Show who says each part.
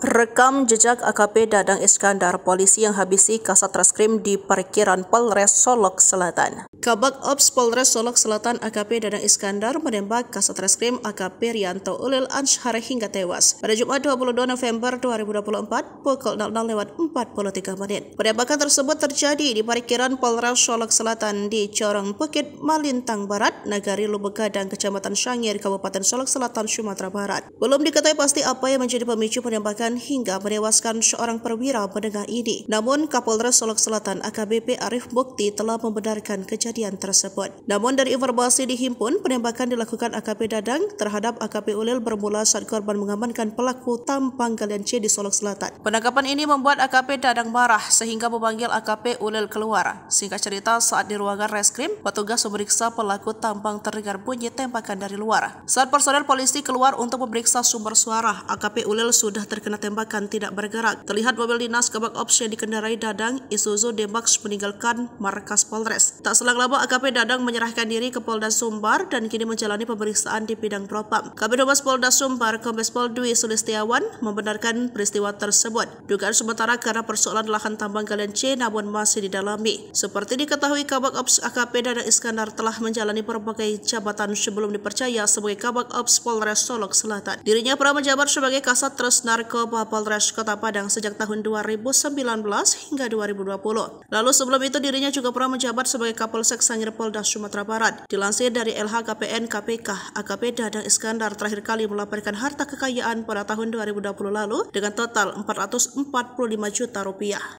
Speaker 1: Rekam jejak AKP Dadang Iskandar, polisi yang habisi Kasat Reskrim di parkiran Polres Solok Selatan. Kabag Ops Polres Solok Selatan AKP Dadang Iskandar menembak Kasat Reskrim AKP Rianto Ulil Anshar hingga tewas pada Jumat 22 November 2024 pukul 00.43. Penembakan tersebut terjadi di parkiran Polres Solok Selatan di Corong Bukit Malintang Barat, Nagari Lubegadang, Kecamatan Syangir, Kabupaten Solok Selatan, Sumatera Barat. Belum diketahui pasti apa yang menjadi pemicu penembakan hingga menewaskan seorang perwira menengah ini. Namun Kapolres Solok Selatan AKBP Arif Bukti telah membenarkan kejadian tersebut. Namun dari informasi dihimpun, penembakan dilakukan AKP Dadang terhadap AKP Ulil bermula saat korban mengamankan pelaku tampang galian C di Solok Selatan. Penangkapan ini membuat AKP Dadang marah sehingga memanggil AKP Ulil keluar. Singkat cerita, saat di ruangan reskrim, petugas memeriksa pelaku tampang terdengar bunyi tembakan dari luar. Saat personel polisi keluar untuk memeriksa sumber suara, AKP Ulil sudah terkena tembakan tidak bergerak. Terlihat mobil dinas Kabag Ops yang dikendarai Dadang, Isuzu D-Max, meninggalkan markas Polres. Tak selang lama AKP Dadang menyerahkan diri ke Polda Sumbar dan kini menjalani pemeriksaan di bidang propam. Kabid Humas Polda Sumbar, Kombes Pol Dwi Sulistiawan, membenarkan peristiwa tersebut. Dugaan sementara karena persoalan lahan tambang galian C namun masih didalami. Seperti diketahui, Kabag Ops AKP Dadang Iskandar telah menjalani berbagai jabatan sebelum dipercaya sebagai Kabag Ops Polres Solok Selatan. Dirinya pernah menjabat sebagai Kasat Res Narkoba Polres Kota Padang sejak tahun 2019 hingga 2020. Lalu sebelum itu dirinya juga pernah menjabat sebagai Kapolsek Sangir Polda Sumatera Barat. Dilansir dari LHKPN KPK, AKP Dadang Iskandar terakhir kali melaporkan harta kekayaan pada tahun 2020 lalu dengan total 445 juta rupiah.